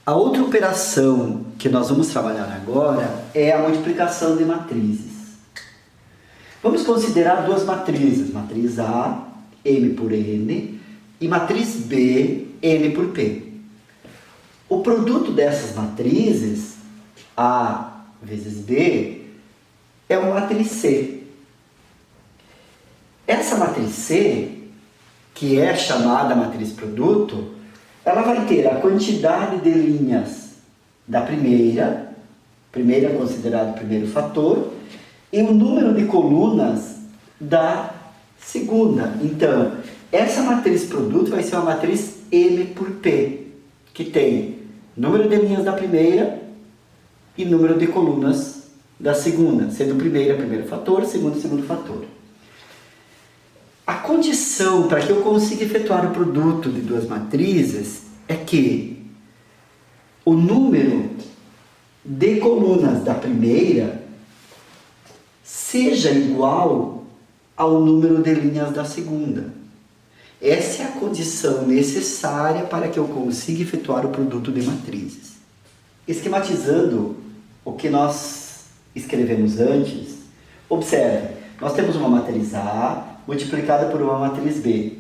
A outra operação que nós vamos trabalhar agora é a multiplicação de matrizes. Vamos considerar duas matrizes, matriz A, M por N, e matriz B, N por P. O produto dessas matrizes, A vezes B, é uma matriz C. Essa matriz C, que é chamada matriz produto, ela vai ter a quantidade de linhas da primeira considerado o primeiro fator, e o número de colunas da segunda. Então, essa matriz produto vai ser uma matriz M por P, que tem número de linhas da primeira e número de colunas da segunda, sendo primeiro fator, segundo fator. A condição para que eu consiga efetuar o produto de duas matrizes é que o número de colunas da primeira seja igual ao número de linhas da segunda. Essa é a condição necessária para que eu consiga efetuar o produto de matrizes. Esquematizando o que nós escrevemos antes, observe, nós temos uma matriz A multiplicada por uma matriz B,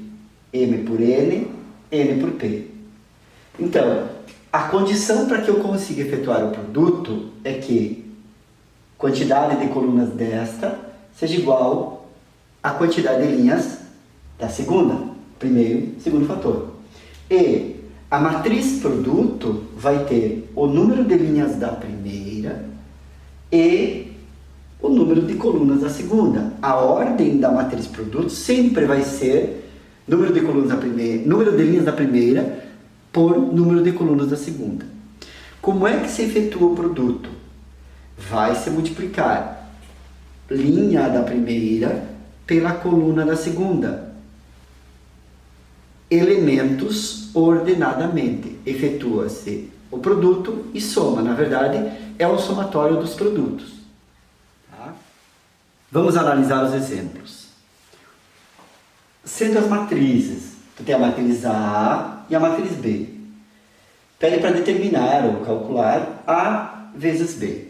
M por N, N por P. Então, a condição para que eu consiga efetuar o produto é que a quantidade de colunas desta seja igual à quantidade de linhas da segunda, segundo fator. E a matriz produto vai ter o número de linhas da primeira e o número de colunas da segunda. A ordem da matriz produto sempre vai ser número de linhas da primeira por número de colunas da segunda. Como é que se efetua o produto? Vai se multiplicar linha da primeira pela coluna da segunda. Elementos ordenadamente. Efetua-se o produto e soma. Na verdade, é o somatório dos produtos. Vamos analisar os exemplos. Sendo as matrizes, tu tem a matriz A e a matriz B. Pede para determinar ou calcular A vezes B.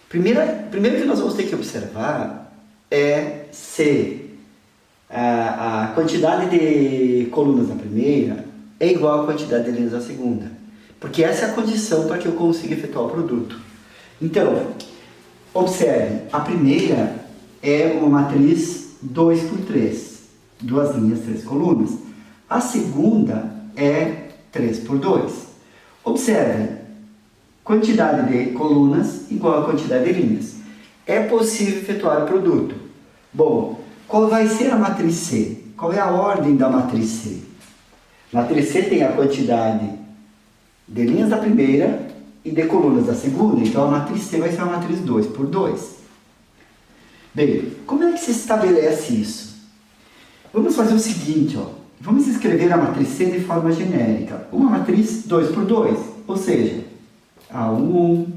Primeiro que nós vamos ter que observar é se a quantidade de colunas da primeira é igual à quantidade de linhas da segunda. Porque essa é a condição para que eu consiga efetuar o produto. Então, observe, a primeira é uma matriz 2 por 3, 2 linhas, 3 colunas. A segunda é 3 por 2. Observe, quantidade de colunas igual a quantidade de linhas. É possível efetuar o produto. Bom, qual vai ser a matriz C? Qual é a ordem da matriz C? A matriz C tem a quantidade de linhas da primeira e de colunas da segunda, então a matriz C vai ser uma matriz 2 por 2. Bem, como é que se estabelece isso? Vamos fazer o seguinte, ó. Vamos escrever a matriz C de forma genérica. Uma matriz 2 por 2, ou seja, A11,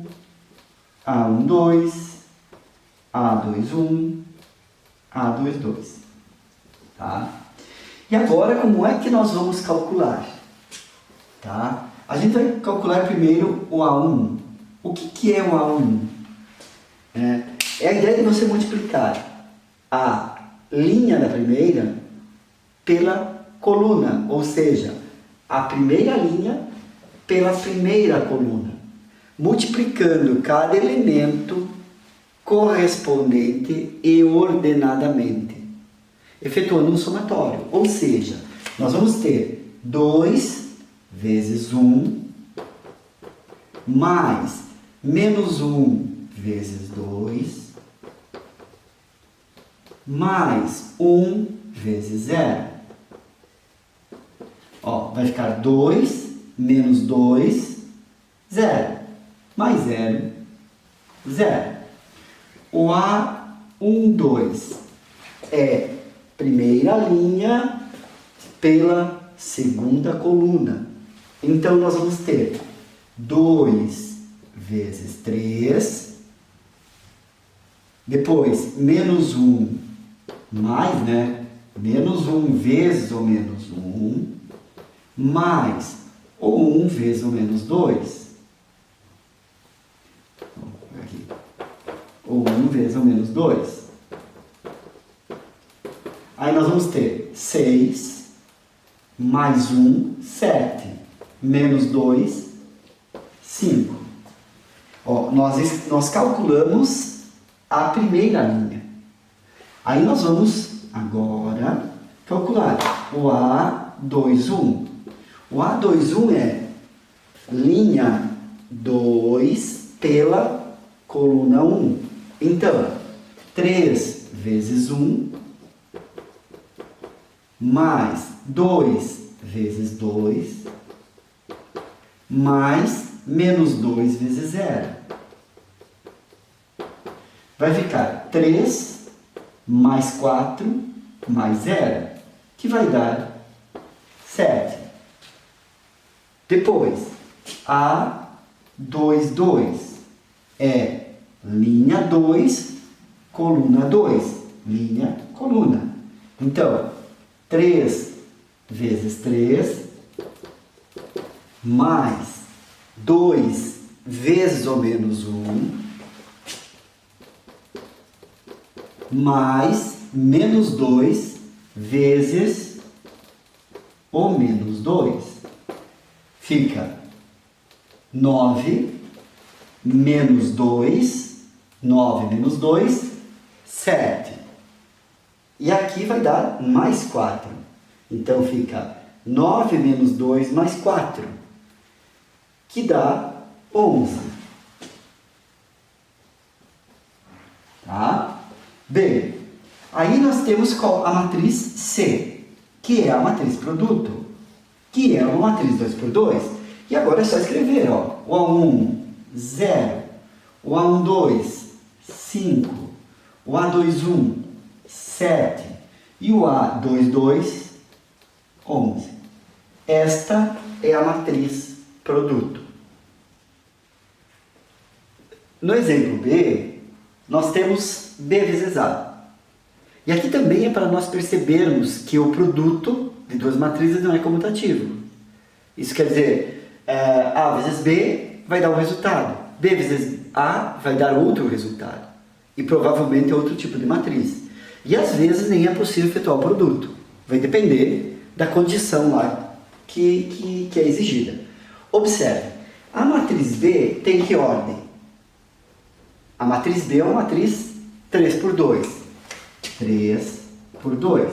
A12, A21, A22. Tá? E agora, como é que nós vamos calcular? Tá? A gente vai calcular primeiro o A1. O que é o A1? É a ideia de você multiplicar a linha da primeira pela coluna, ou seja, a primeira linha pela primeira coluna, multiplicando cada elemento correspondente e ordenadamente, efetuando um somatório. Ou seja, nós vamos ter 2 vezes 1 mais menos 1 vezes 2 mais 1 vezes 0. Ó, vai ficar 2 menos 2, 0. Mais 0, 0. O A12 é primeira linha pela segunda coluna. Então, nós vamos ter 2 vezes 3, depois menos 1 mais, menos 1 vezes o menos 1, mais ou 1 vezes o menos 2. Aqui. Ou 1 vezes o menos 2. Aí nós vamos ter 6 mais 1, 7. Menos 2, 5. Ó, nós calculamos a primeira linha. Aí nós vamos agora calcular o A21. O A21 é linha 2 pela coluna 1. Então, 3 vezes 1 mais 2 vezes 2 mais menos 2 vezes 0. Vai ficar 3 mais 4 mais 0, que vai dar 7. Depois, A22 é linha 2, coluna 2. Linha, coluna. Então, 3 vezes 3 mais 2 vezes o menos 1 mais menos 2 vezes o menos 2. Fica 9 menos 2, 9 menos 2, 7. E aqui vai dar mais 4. Então fica 9 menos 2 mais 4, que dá 11. Tá? Bem, aí nós temos a matriz C, que é a matriz produto, que é uma matriz 2 por 2. E agora é só escrever, ó, o A1, 0, o A12, 5, o A21, 7 e o A22, 11. Esta é a matriz produto. No exemplo B, nós temos B vezes A. E aqui também é para nós percebermos que o produto de duas matrizes não é comutativo. Isso quer dizer, A vezes B vai dar um resultado. B vezes A vai dar outro resultado. E provavelmente outro tipo de matriz. E às vezes nem é possível efetuar o produto. Vai depender da condição lá que é exigida. Observe, a matriz B tem que ordem? A matriz B é uma matriz 3 por 2. 3 por 2.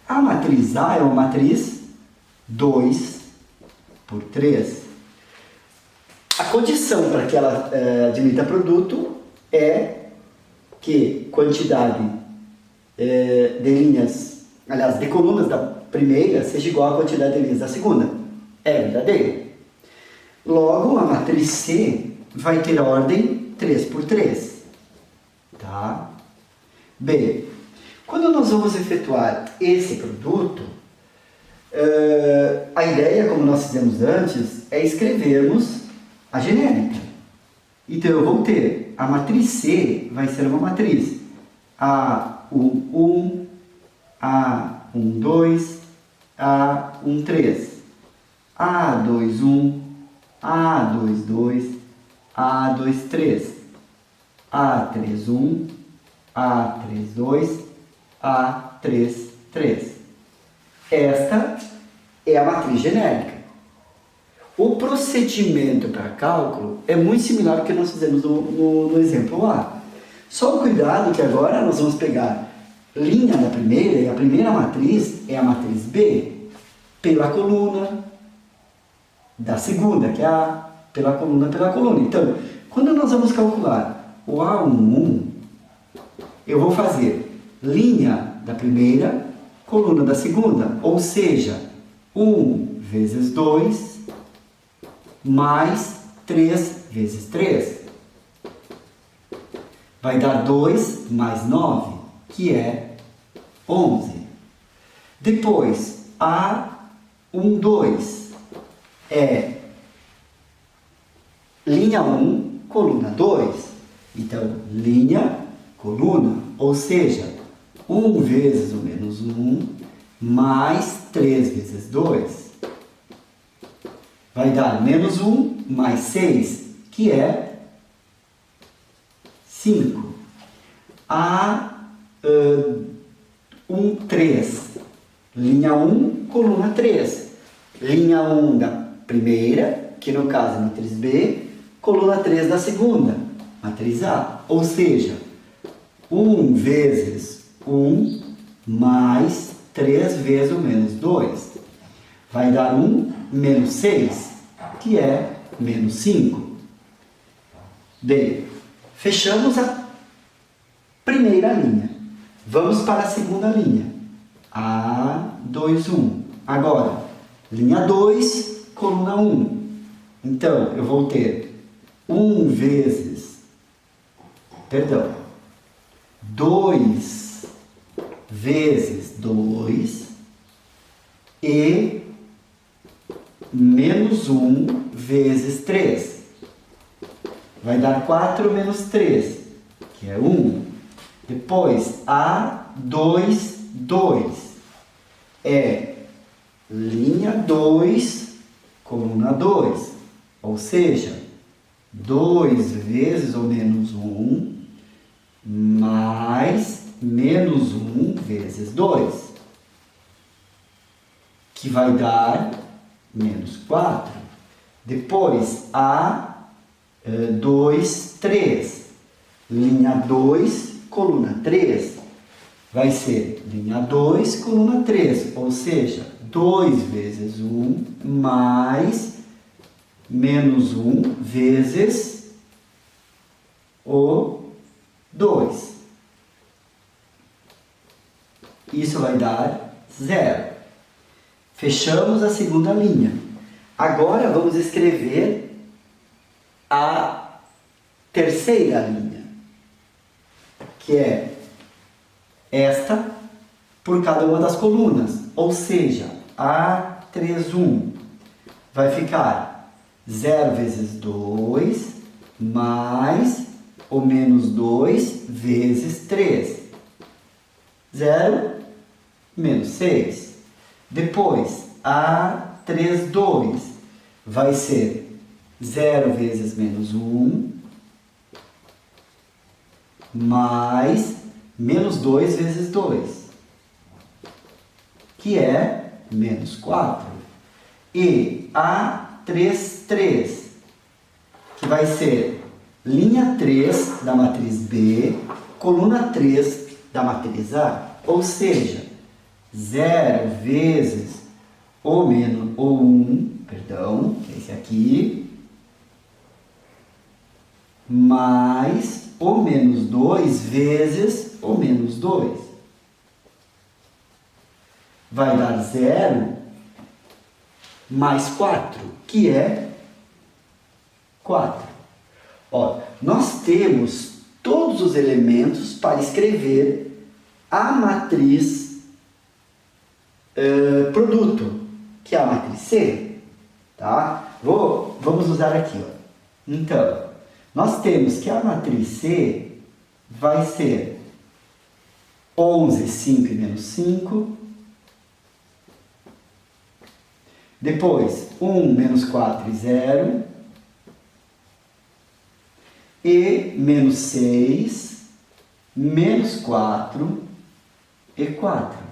A matriz A é uma matriz 2 por 3. A condição para que ela admita produto é que quantidade de linhas, aliás, de colunas da primeira seja igual à quantidade de linhas da segunda. É verdadeiro. Logo, a matriz C vai ter ordem 3 por 3. Tá? Bem, quando nós vamos efetuar esse produto, a ideia, como nós fizemos antes, é escrevermos a genérica. Então, eu vou ter a matriz C, vai ser uma matriz A11, A12, A13, A21, A22, A23, A31, A32, A33. Esta é a matriz genérica. O procedimento para cálculo é muito similar ao que nós fizemos no exemplo A. Só o cuidado que agora nós vamos pegar linha da primeira, e a primeira matriz é a matriz B, pela coluna da segunda, que é A, pela coluna. Então, quando nós vamos calcular o A11, eu vou fazer linha da primeira, coluna da segunda, ou seja, 1 vezes 2 mais 3 vezes 3. Vai dar 2 mais 9, que é 11. Depois, A12 é linha 1, coluna 2. Então, linha, coluna, ou seja, 1 vezes o menos 1 mais 3 vezes 2. vai dar menos 1 mais 6, que é 5. A1, 3. Linha 1, coluna 3. Linha 1 da primeira, que no caso é matriz B, coluna 3 da segunda, matriz A. Ou seja, 1 vezes 1 mais 3 vezes o menos 2. Vai dar 1 menos 6, que é menos 5. Bem, fechamos a primeira linha. Vamos para a segunda linha. A2, 1. Agora, linha 2, coluna 1. Então, eu vou ter 2 vezes 2 e menos 1 vezes 3. Vai dar 4 menos 3, que é 1. Depois, A2, 2. É linha 2, coluna 2. Ou seja, 2 vezes o menos 1 mais menos 1 vezes 2, que vai dar menos 4. Depois, A2, 3. Linha 2, coluna 3. Vai ser linha 2, coluna 3. Ou seja, 2 vezes 1 mais menos 1 vezes o 2. Isso vai dar 0. Fechamos a segunda linha. Agora vamos escrever a terceira linha, que é esta por cada uma das colunas. Ou seja, A3, 1 vai ficar 0 vezes 2 mais o menos 2 vezes 3. 0 menos 6. Depois, A3, 2 vai ser 0 vezes menos 1 mais menos 2 vezes 2, que é menos 4. E A3, 3, que vai ser linha 3 da matriz B, coluna 3 da matriz A. Ou seja, 0 vezes o menos o 1, perdão, que é esse aqui, mais o menos 2 vezes o menos 2. Vai dar 0 mais 4, que é 4. Ó, nós temos todos os elementos para escrever a matriz produto, que é a matriz C. Tá? Vamos usar aqui. Ó. Então, nós temos que a matriz C vai ser 11, 5 e menos 5. Depois, 1, menos 4 e 0. E menos 6, menos 4 e 4.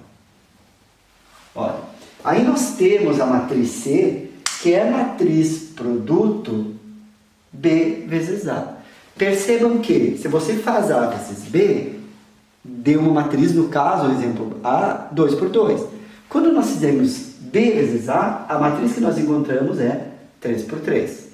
Olha, aí nós temos a matriz C, que é a matriz produto B vezes A. Percebam que, se você faz A vezes B, deu uma matriz, no caso, exemplo, A, 2 por 2. Quando nós fizermos B vezes A matriz que nós encontramos é 3 por 3.